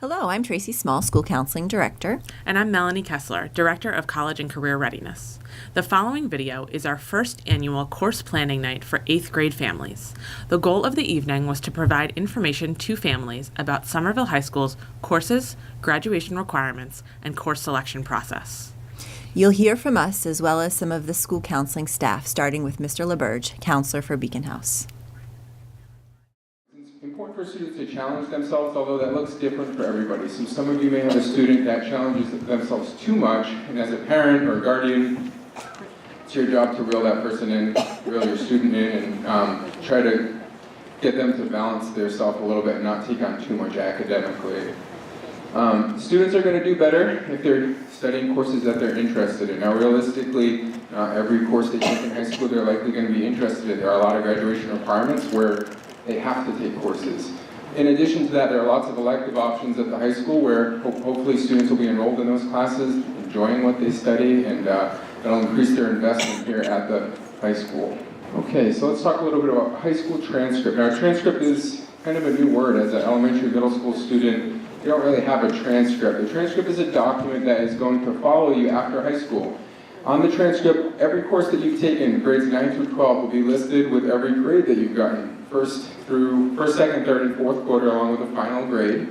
Hello, I'm Tracy Small, School Counseling Director. And I'm Melanie Kessler, Director of College and Career Readiness. The following video is our first annual course planning night for 8th grade families. The goal of the evening was to provide information to families about Somerville High School's courses, graduation requirements, and course selection process. You'll hear from us as well as some of the school counseling staff, starting with Mr. LaBerge, counselor for Beacon House. It's important for students to challenge themselves, although that looks different for everybody. So some of you may have a student that challenges themselves too much, and as a parent or guardian, it's your job to reel that person in, reel your student in, and try to get them to balance their self a little bit and not take on too much academically. Students are going to do better if they're studying courses that they're interested in. Now realistically, not every course they take in high school they're likely going to be interested in. There are a lot of graduation requirements where they have to take courses. In addition to that, there are lots of elective options at the high school where hopefully students will be enrolled in those classes, enjoying what they study, and that'll increase their investment here at the high school. Okay, so let's talk a little bit about high school transcript. Now, a transcript is kind of a new word. As an elementary, middle school student, you don't really have a transcript. A transcript is a document that is going to follow you after high school. On the transcript, every course that you've taken, grades 9 through 12, will be listed with every grade that you've gotten. First, second, third, and fourth quarter, along with the final grade.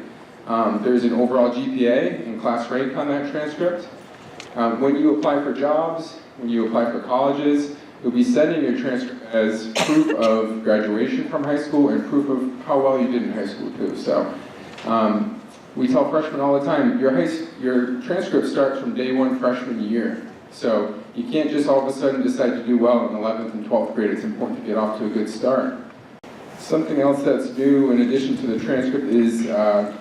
There's an overall GPA and class rank on that transcript. When you apply for jobs, when you apply for colleges, you'll be sending your transcript as proof of graduation from high school and proof of how well you did in high school too. So we tell freshmen all the time, your transcript starts from day one freshman year. So you can't just all of a sudden decide to do well in 11th and 12th grade. It's important to get off to a good start. Something else that's new in addition to the transcript is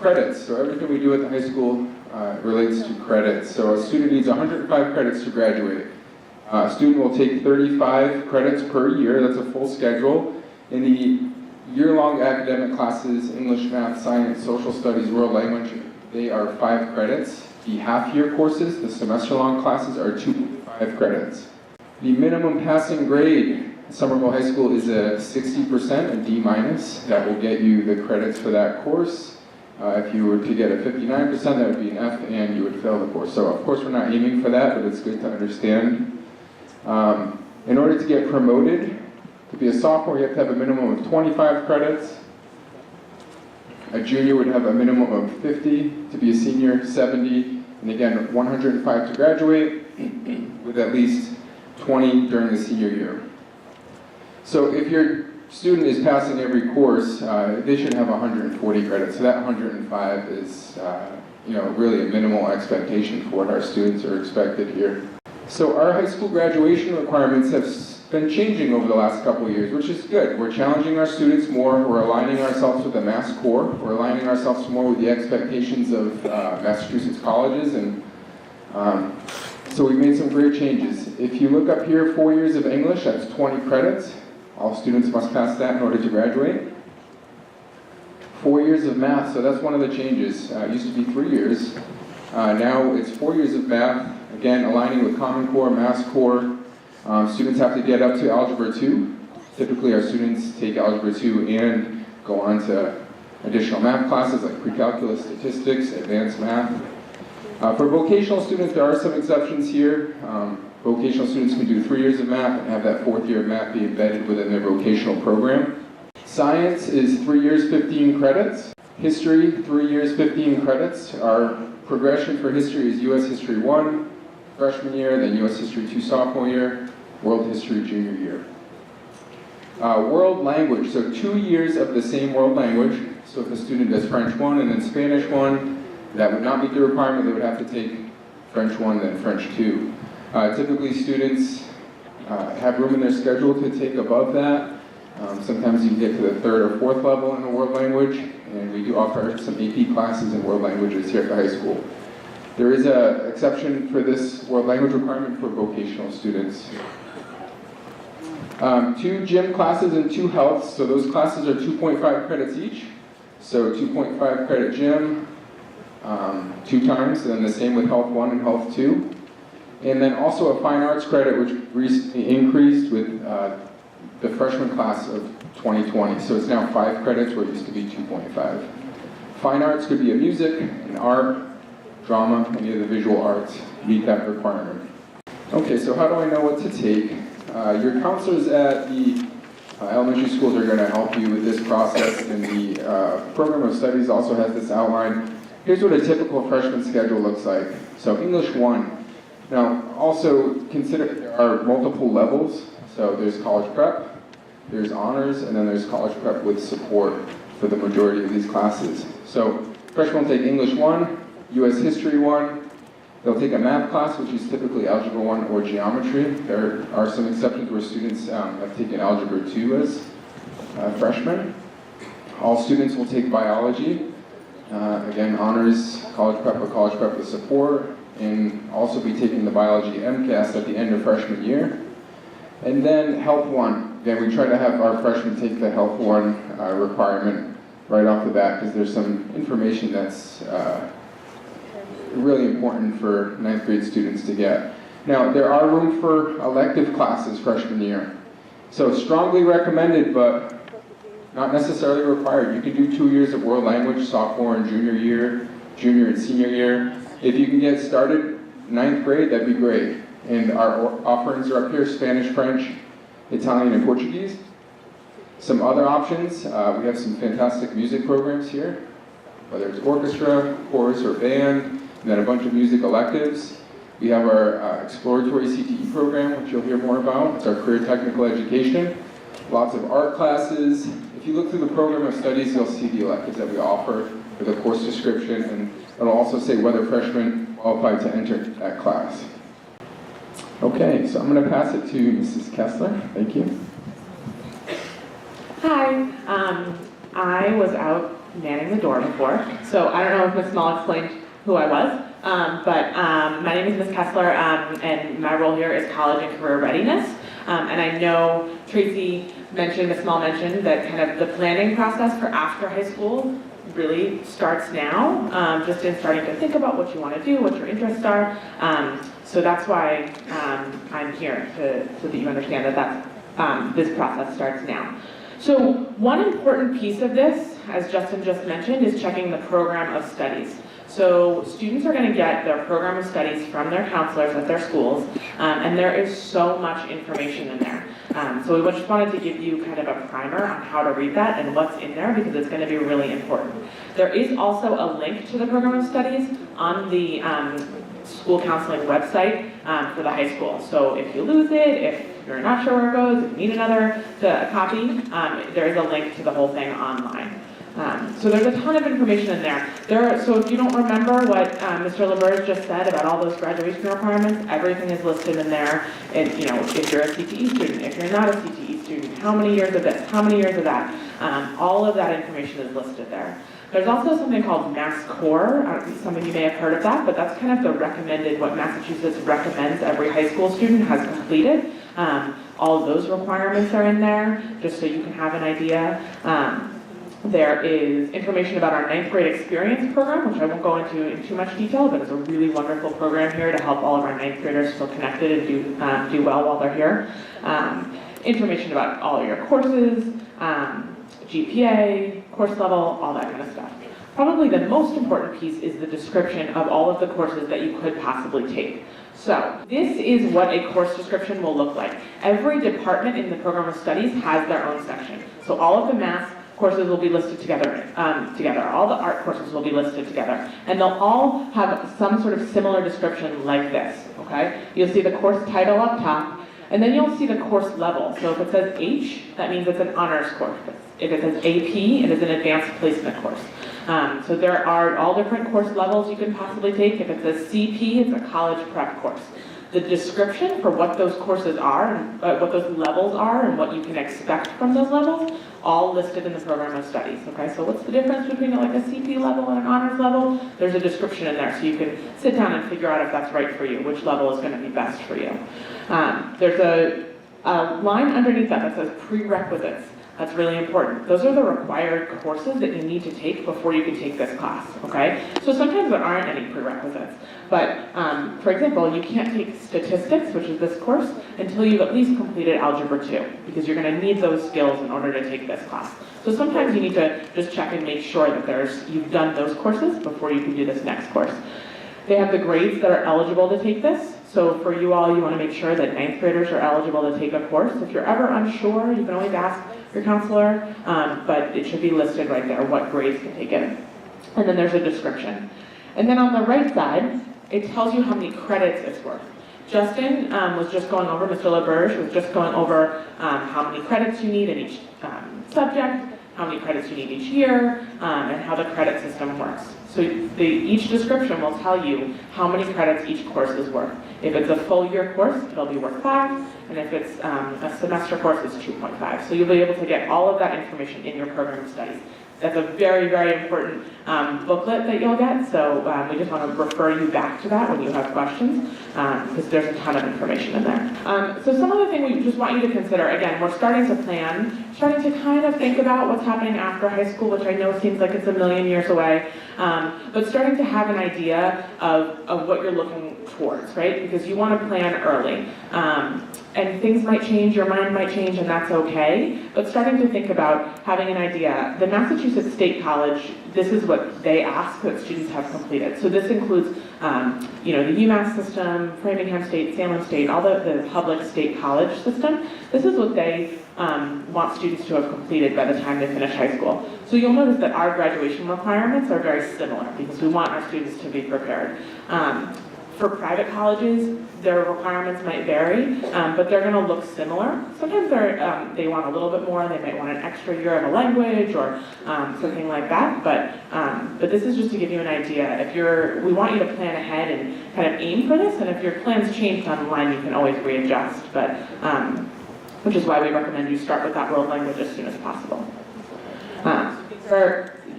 credits. So everything we do at the high school relates to credits. So a student needs 105 credits to graduate. A student will take 35 credits per year. That's a full schedule. In the year-long academic classes, English, math, science, social studies, world language, they are 5 credits. The half-year courses, the semester-long classes, are 2.5 credits. The minimum passing grade at Somerville High School is a 60%, a D-. That will get you the credits for that course. If you were to get a 59%, that would be an F, and you would fail the course. So of course we're not aiming for that, but it's good to understand. In order to get promoted, to be a sophomore, you have to have a minimum of 25 credits. A junior would have a minimum of 50, to be a senior, 70, and again, 105 to graduate, with at least 20 during the senior year. So if your student is passing every course, they should have 140 credits. So that 105 is really a minimal expectation for what our students are expected here. So our high school graduation requirements have been changing over the last couple of years, which is good. We're challenging our students more. We're aligning ourselves with the Mass Core. We're aligning ourselves more with the expectations of Massachusetts colleges, and so we've made some great changes. If you look up here, 4 years of English, that's 20 credits. All students must pass that in order to graduate. 4 years of math, so that's one of the changes. It used to be 3 years. Now it's 4 years of math, again, aligning with Common Core, Mass Core. Students have to get up to Algebra 2. Typically our students take Algebra 2 and go on to additional math classes like pre-calculus, statistics, advanced math. For vocational students, there are some exceptions here. Vocational students can do 3 years of math and have that 4th year of math be embedded within their vocational program. Science is 3 years, 15 credits. History, 3 years, 15 credits. Our progression for history is U.S. History 1, freshman year, then U.S. History 2, sophomore year, World History, junior year. World language, so 2 years of the same world language. So if a student does French 1 and then Spanish 1, that would not meet the requirement. They would have to take French 1, then French 2. Typically students have room in their schedule to take above that. Sometimes you can get to the 3rd or 4th level in the world language, and we do offer some AP classes in world languages here at the high school. There is an exception for this world language requirement for vocational students. 2 gym classes and 2 health, so those classes are 2.5 credits each. So 2.5 credit gym, 2 times, and then the same with health 1 and health 2. And then also a fine arts credit, which recently increased with the freshman class of 2020. So it's now 5 credits where it used to be 2.5. Fine arts could be a music, an art, drama, any of the visual arts meet that requirement. Okay, so how do I know what to take? Your counselors at the elementary schools are going to help you with this process, and the program of studies also has this outline. Here's what a typical freshman schedule looks like. So English 1. Now, also consider there are multiple levels. So there's college prep, there's honors, and then there's college prep with support for the majority of these classes. So freshmen will take English 1, US History 1, they'll take a math class, which is typically Algebra 1 or Geometry. There are some exceptions where students have taken Algebra 2 as freshmen. All students will take biology. Again, honors, college prep or college prep with support, and also be taking the biology MCAS at the end of freshman year. And then Health 1. Again, we try to have our freshmen take the Health 1 requirement right off the bat because there's some information that's really important for 9th grade students to get. Now, there are room for elective classes freshman year. So strongly recommended, but not necessarily required. You can do 2 years of world language, sophomore and junior year, junior and senior year. If you can get started 9th grade, that'd be great. And our offerings are up here: Spanish, French, Italian, and Portuguese. Some other options, we have some fantastic music programs here, whether it's orchestra, chorus, or band, and then a bunch of music electives. We have our exploratory CTE program, which you'll hear more about. It's our career technical education. Lots of art classes. If you look through the program of studies, you'll see the electives that we offer for the course description, and it'll also say whether freshmen qualify to enter that class. Okay, so I'm going to pass it to Mrs. Kessler. Thank you. Hi, I was out manning the door before, so I don't know if Ms. Small explained who I was, but my name is Ms. Kessler, and my role here is college and career readiness. And I know Tracy mentioned, Ms. Small mentioned, that kind of the planning process for after high school really starts now, just in starting to think about what you want to do, what your interests are. So that's why I'm here, so that you understand that this process starts now. So one important piece of this, as Justin just mentioned, is checking the program of studies. So students are going to get their program of studies from their counselors at their schools, and there is so much information in there. So we just wanted to give you kind of a primer on how to read that and what's in there, because it's going to be really important. There is also a link to the program of studies on the school counseling website for the high school. So if you lose it, if you're not sure where it goes, if you need another copy, there is a link to the whole thing online. So there's a ton of information in there. So if you don't remember what Mr. LeBurge just said about all those graduation requirements, everything is listed in there. And, if you're a CTE student, if you're not a CTE student, how many years of this, how many years of that, all of that information is listed there. There's also something called Mass Core. Some of you may have heard of that, but that's kind of the recommended, what Massachusetts recommends every high school student has completed. All of those requirements are in there, just so you can have an idea. There is information about our 9th grade experience program, which I won't go into in too much detail, but it's a really wonderful program here to help all of our 9th graders feel connected and do well while they're here. Information about all of your courses, GPA, course level, all that kind of stuff. Probably the most important piece is the description of all of the courses that you could possibly take. So this is what a course description will look like. Every department in the program of studies has their own section. So all of the math courses will be listed together. All the art courses will be listed together. And they'll all have some sort of similar description like this, okay? You'll see the course title up top, and then you'll see the course level. So if it says H, that means it's an honors course. If it says AP, it is an advanced placement course. So there are all different course levels you can possibly take. If it says CP, it's a college prep course. The description for what those courses are, and what those levels are, and what you can expect from those levels, all listed in the program of studies, okay? So what's the difference between like a CP level and an honors level? There's a description in there, so you can sit down and figure out if that's right for you, which level is going to be best for you. There's a line underneath that says prerequisites. That's really important. Those are the required courses that you need to take before you can take this class, okay? So sometimes there aren't any prerequisites, but for example, you can't take statistics, which is this course, until you've at least completed Algebra 2, because you're gonna need those skills in order to take this class. So sometimes you need to just check and make sure that you've done those courses before you can do this next course. They have the grades that are eligible to take this. So for you all, you want to make sure that 9th graders are eligible to take a course. If you're ever unsure, you can always ask your counselor, but it should be listed right there what grades can take it. And then there's a description. And then on the right side, it tells you how many credits it's worth. Justin was just going over, Mr. LaBerge was just going over how many credits you need in each subject, how many credits you need each year, and how the credit system works. So each description will tell you how many credits each course is worth. If it's a full year course, it'll be worth 5, and if it's a semester course, it's 2.5. So you'll be able to get all of that information in your program of studies. That's a very, very important booklet that you'll get, so we just want to refer you back to that when you have questions, because there's a ton of information in there. So some of the things we just want you to consider, again, we're starting to plan, starting to kind of think about what's happening after high school, which I know seems like it's a million years away, but starting to have an idea of what you're looking towards, right? Because you want to plan early. And things might change, your mind might change, and that's okay. But starting to think about having an idea. The Massachusetts State College, this is what they ask that students have completed. So this includes, the UMass system, Framingham State, Salem State, all the public state college system. This is what they want students to have completed by the time they finish high school. So you'll notice that our graduation requirements are very similar because we want our students to be prepared. For private colleges, their requirements might vary, but they're going to look similar. Sometimes they want a little bit more. They might want an extra year of a language or something like that. But this is just to give you an idea. We want you to plan ahead and kind of aim for this. And if your plans change down the line, you can always readjust. But which is why we recommend you start with that world language as soon as possible.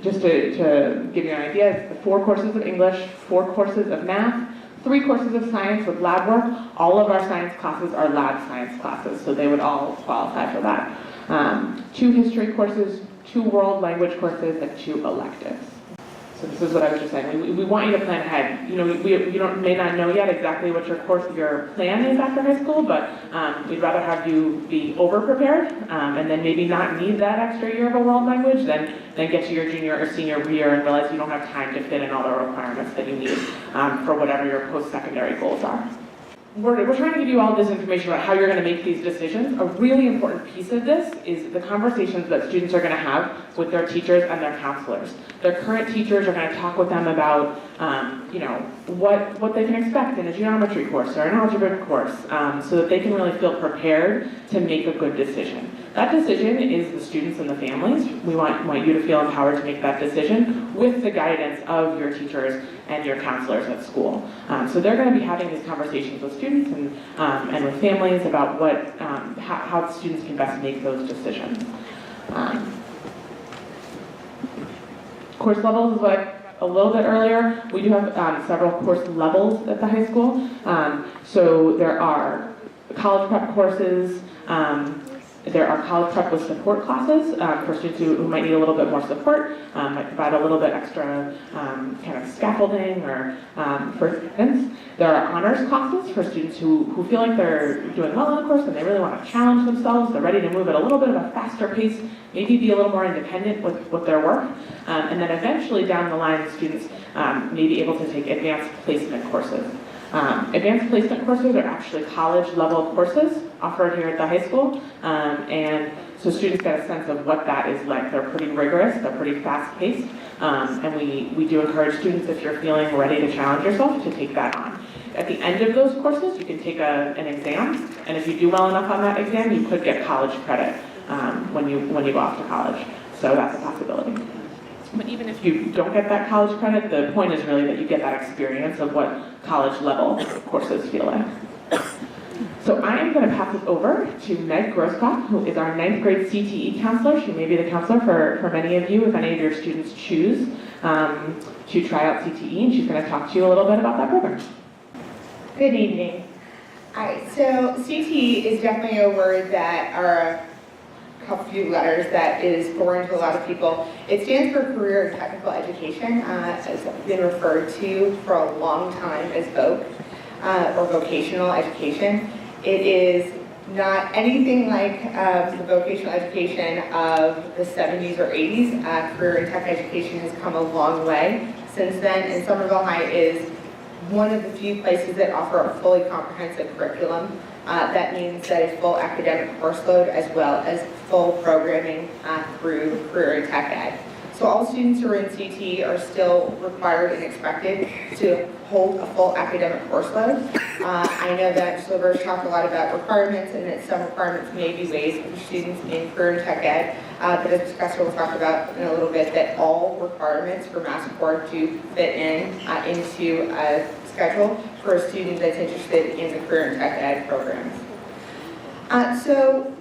Just to give you an idea, it's 4 courses of English, 4 courses of math, 3 courses of science with lab work. All of our science classes are lab science classes, so they would all qualify for that. 2 history courses, 2 world language courses, and 2 electives. So this is what I was just saying. We want you to plan ahead. You may not know yet exactly what your plan is after high school, but we'd rather have you be over-prepared and then maybe not need that extra year of a world language than get to your junior or senior year and realize you don't have time to fit in all the requirements that you need for whatever your post-secondary goals are. We're trying to give you all this information about how you're going to make these decisions. A really important piece of this is the conversations that students are going to have with their teachers and their counselors. Their current teachers are going to talk with them about, what they can expect in a geometry course or an algebra course, so that they can really feel prepared to make a good decision. That decision is the students and the families. We want you to feel empowered to make that decision with the guidance of your teachers and your counselors at school. So they're going to be having these conversations with students and with families about how students can best make those decisions. Course levels is what a little bit earlier. We do have several course levels at the high school. So there are college prep courses. There are college prep with support classes for students who might need a little bit more support, might provide a little bit extra kind of scaffolding or for students. There are honors classes for students who feel like they're doing well in a course and they really want to challenge themselves. They're ready to move at a little bit of a faster pace, maybe be a little more independent with their work. And then eventually down the line, students may be able to take advanced placement courses. Advanced placement courses are actually college-level courses offered here at the high school, and so students get a sense of what that is like. They're pretty rigorous, they're pretty fast-paced, and we do encourage students, if you're feeling ready to challenge yourself, to take that on. At the end of those courses, you can take an exam, and if you do well enough on that exam, you could get college credit when you go off to college, so that's a possibility. But even if you don't get that college credit, the point is really that you get that experience of what college level courses feel like. So I am going to pass it over to Meg Grosskopf, who is our 9th grade CTE counselor. She may be the counselor for many of you if any of your students choose to try out CTE, and she's going to talk to you a little bit about that program. Good evening. All right, so CTE is definitely a word that our couple few letters that is foreign to a lot of people. It stands for Career and Technical Education. It's been referred to for a long time as VOC, or vocational education. It is not anything like the vocational education of the 70s or 80s. Career and tech education has come a long way since then, and Somerville High is one of the few places that offer a fully comprehensive curriculum. That means that a full academic course load as well as full programming through career and tech ed. So all students who are in CTE are still required and expected to hold a full academic course load. I know that Mr. LaBerge talked a lot about requirements and that some requirements may be waived for students in career and tech ed, but as Ms. Kessler will talk about in a little bit, that all requirements for MassCore do fit into a schedule for a student that's interested in the career and tech ed programs. So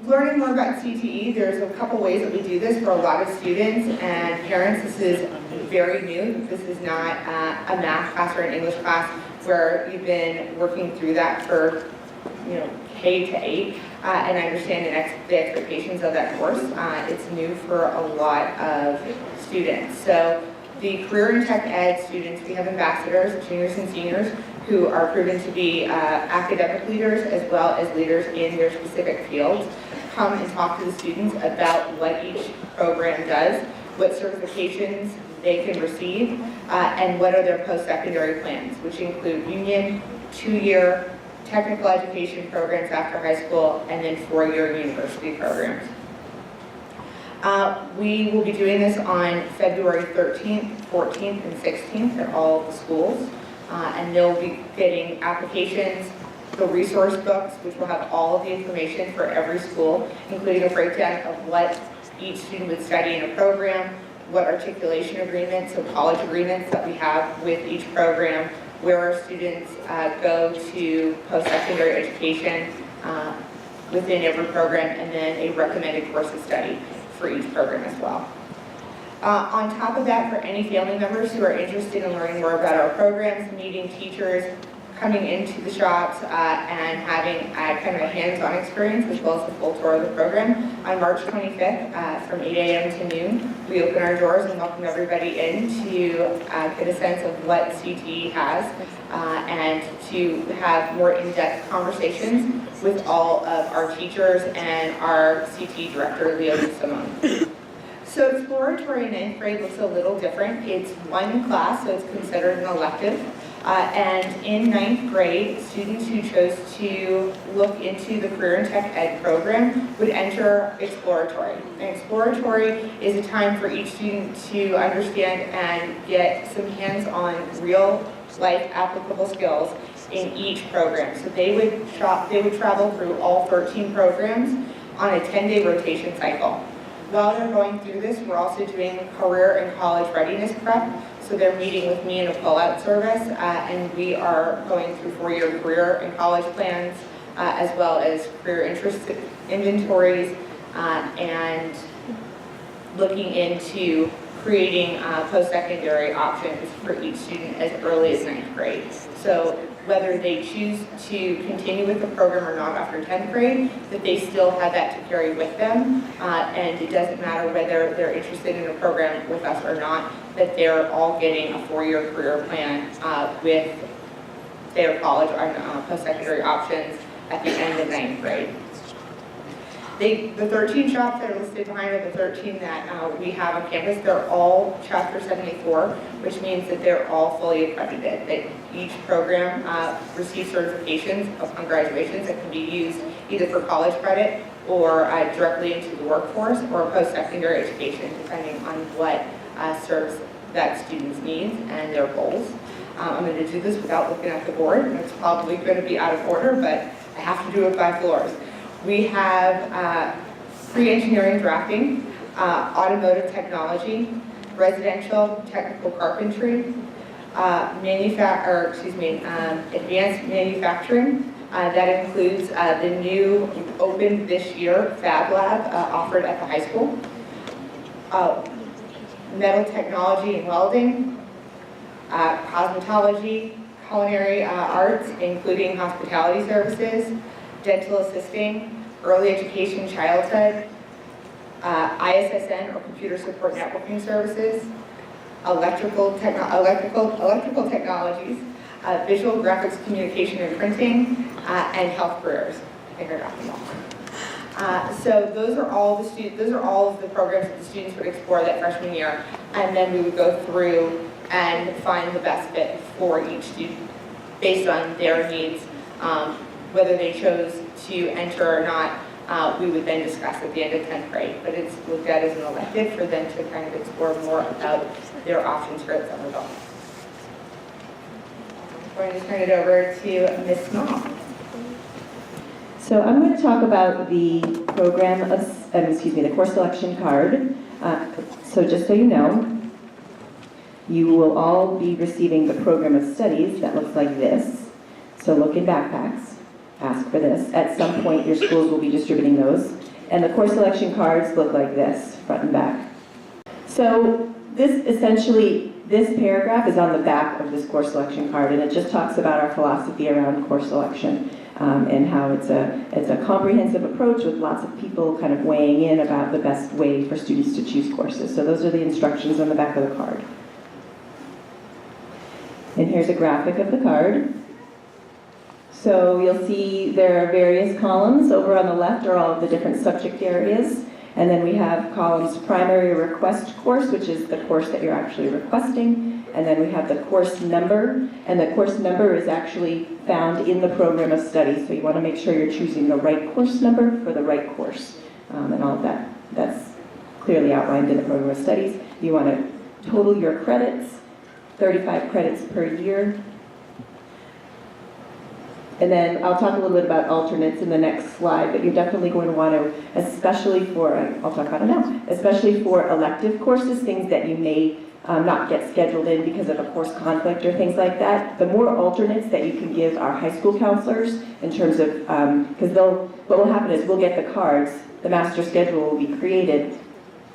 learning more about CTE, there's a couple ways that we do this for a lot of students and parents. This is very new. This is not a math class or an English class where you've been working through that for, K to 8, and I understand the expectations of that course. It's new for a lot of students. So the career and tech ed students, we have ambassadors, juniors and seniors, who are proven to be academic leaders as well as leaders in their specific fields. Come and talk to the students about what each program does, what certifications they can receive, and what are their post-secondary plans, which include union, 2-year technical education programs after high school, and then 4-year university programs. We will be doing this on February 13th, 14th, and 16th at all of the schools, and they'll be getting applications, the resource books, which will have all of the information for every school, including a breakdown of what each student would study in a program, what articulation agreements, so college agreements that we have with each program, where our students go to post-secondary education within every program, and then a recommended course of study for each program as well. On top of that, for any family members who are interested in learning more about our programs, meeting teachers, coming into the shops and having kind of a hands-on experience as well as the full tour of the program. On March 25th from 8 a.m. to noon, we open our doors and welcome everybody in to get a sense of what CTE has and to have more in-depth conversations with all of our teachers and our CTE director, Leo Simone. So exploratory in 9th grade looks a little different. It's one class, so it's considered an elective. And in 9th grade, students who chose to look into the Career and Tech Ed program would enter exploratory. And exploratory is a time for each student to understand and get some hands-on real-life applicable skills in each program. So they would travel through all 13 programs on a 10-day rotation cycle. While they're going through this, we're also doing career and college readiness prep. So they're meeting with me in a pull-out service, and we are going through 4-year career and college plans, as well as career interest inventories, and looking into creating post-secondary options for each student as early as 9th grade. So whether they choose to continue with the program or not after 10th grade, that they still have that to carry with them, and it doesn't matter whether they're interested in a program with us or not, that they're all getting a 4-year career plan with their college and post-secondary options at the end of 9th grade. The 13 shops that are listed behind are the 13 that we have on campus. They're all Chapter 74, which means that they're all fully accredited. That each program receives certifications upon graduations that can be used either for college credit or directly into the workforce or post-secondary education, depending on what serves that student's needs and their goals. I'm going to do this without looking at the board, and it's probably going to be out of order, but I have to do it by floors. We have pre-engineering drafting, automotive technology, residential technical carpentry, advanced manufacturing. That includes the new opened this year Fab Lab offered at the high school. Metal technology and welding, cosmetology, culinary arts, including hospitality services, dental assisting, early education childhood, ISSN or computer support networking services, electrical technologies, visual graphics communication and printing, and health careers. I think I got them all. So those are all of the programs that the students would explore that freshman year, and then we would go through and find the best fit for each student based on their needs, whether they chose to enter or not. We would then discuss at the end of 10th grade, but it's looked at as an elective for them to kind of explore more about their options for at Somerville. I'm going to turn it over to Ms. Small. So I'm going to talk about the program of, the course selection card. So just so you know, you will all be receiving the program of studies that looks like this. So look in backpacks, ask for this. At some point your schools will be distributing those. And the course selection cards look like this, front and back. So this paragraph is on the back of this course selection card, and it just talks about our philosophy around course selection. And how it's a comprehensive approach with lots of people kind of weighing in about the best way for students to choose courses. So those are the instructions on the back of the card. And here's a graphic of the card. So you'll see there are various columns. Over on the left are all of the different subject areas. And then we have columns primary request course, which is the course that you're actually requesting. And then we have the course number, and the course number is actually found in the program of study. So you want to make sure you're choosing the right course number for the right course. And all of that's clearly outlined in the program of studies. You want to total your credits, 35 credits per year. And then I'll talk a little bit about alternates in the next slide, but you're definitely going to want to, especially for elective courses, things that you may not get scheduled in because of a course conflict or things like that. The more alternates that you can give our high school counselors in terms of, because what will happen is we'll get the cards, the master schedule will be created,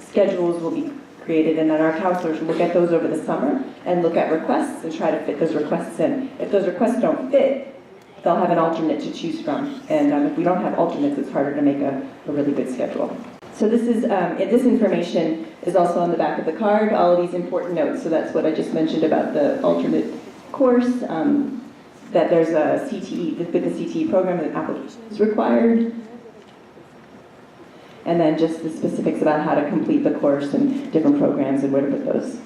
schedules will be created, and then our counselors will look at those over the summer and look at requests and try to fit those requests in. If those requests don't fit, they'll have an alternate to choose from. And if we don't have alternates, it's harder to make a really good schedule. So this information is also on the back of the card, all of these important notes. So that's what I just mentioned about the alternate course, that there's a CTE, with the CTE program, an application is required. And then just the specifics about how to complete the course and different programs and where to put those.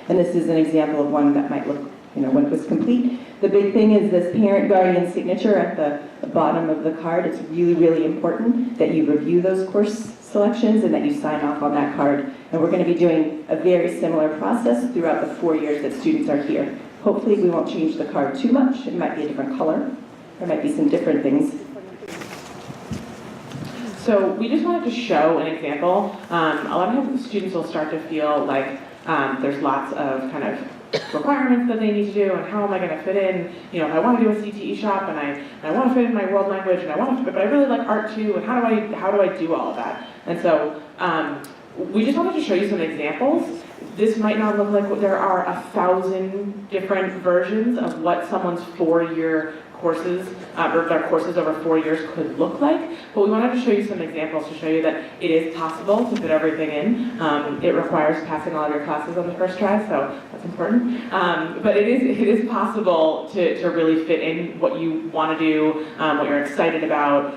And this is an example of one that might look, when it was complete. The big thing is this parent guardian signature at the bottom of the card. It's really, really important that you review those course selections and that you sign off on that card. And we're going to be doing a very similar process throughout the 4 years that students are here. Hopefully we won't change the card too much. It might be a different color. There might be some different things. So we just wanted to show an example. A lot of times students will start to feel like there's lots of kind of requirements that they need to do, and how am I going to fit in? If I want to do a CTE shop, and I want to fit in my world language, and but I really like art too, and how do I do all of that? And so we just wanted to show you some examples. This might not look like there are 1,000 different versions of what someone's 4-year courses, or their courses over 4 years could look like, but we wanted to show you some examples to show you that it is possible to fit everything in. It requires passing all of your classes on the first try, so that's important. But it is possible to really fit in what you want to do, what you're excited about,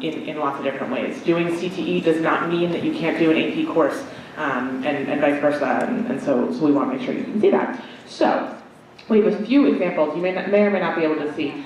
in lots of different ways. Doing CTE does not mean that you can't do an AP course, and vice versa, and so we want to make sure you can see that. So we have a few examples you may or may not be able to see.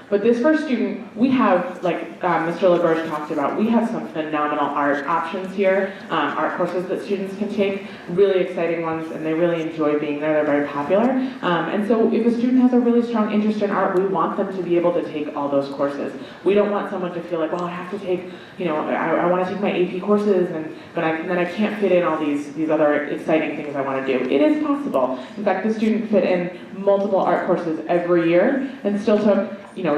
But this first student, we have, like Mr. LaBerge talked about, we have some phenomenal art options here, art courses that students can take, really exciting ones, and they really enjoy being there. They're very popular. And so if a student has a really strong interest in art, we want them to be able to take all those courses. We don't want someone to feel like, well, I have to take, I want to take my AP courses, but then I can't fit in all these other exciting things I want to do. It is possible. In fact, the student fit in multiple art courses every year and still took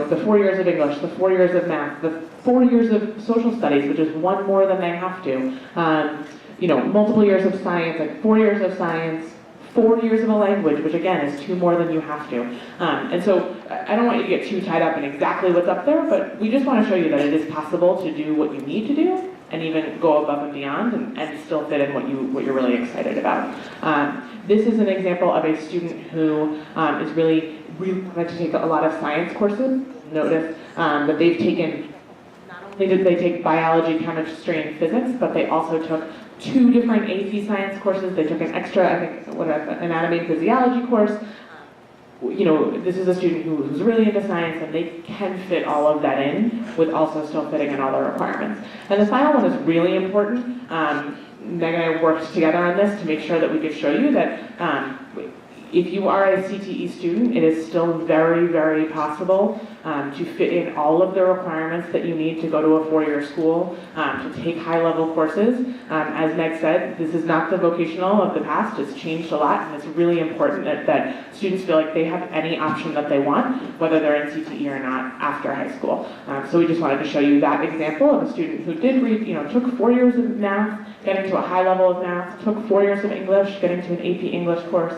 the 4 years of English, the 4 years of math, the 4 years of social studies, which is one more than they have to. Multiple years of science, like 4 years of science, 4 years of a language, which again is 2 more than you have to. And so I don't want you to get too tied up in exactly what's up there, but we just want to show you that it is possible to do what you need to do and even go above and beyond and still fit in what you're really excited about. This is an example of a student who is really wanted to take a lot of science courses. Notice that they've taken, not only did they take biology, chemistry, and physics, but they also took 2 different AP science courses. They took an extra, I think, anatomy and physiology course. You know, this is a student who's really into science, and they can fit all of that in with also still fitting in all the requirements. And the final one is really important. Meg and I worked together on this to make sure that we could show you that if you are a CTE student, it is still very, very possible to fit in all of the requirements that you need to go to a 4-year school, to take high-level courses. As Meg said, this is not the vocational of the past. It's changed a lot, and it's really important that students feel like they have any option that they want, whether they're in CTE or not, after high school. So we just wanted to show you that example of a student who did read, took 4 years of math, getting to a high level of math, took 4 years of English, getting to an AP English course,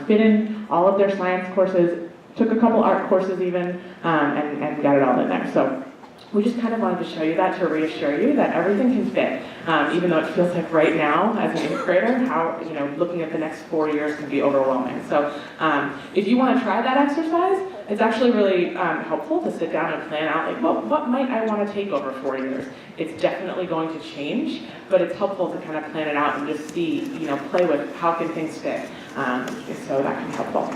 fit in all of their science courses, took a couple art courses even, and got it all in there. So we just kind of wanted to show you that to reassure you that everything can fit, even though it feels like right now as an 8th grader, how looking at the next 4 years can be overwhelming. So if you want to try that exercise, it's actually really helpful to sit down and plan out, like, well, what might I want to take over 4 years? It's definitely going to change, but it's helpful to kind of plan it out and just see, play with how can things fit. So that can be helpful.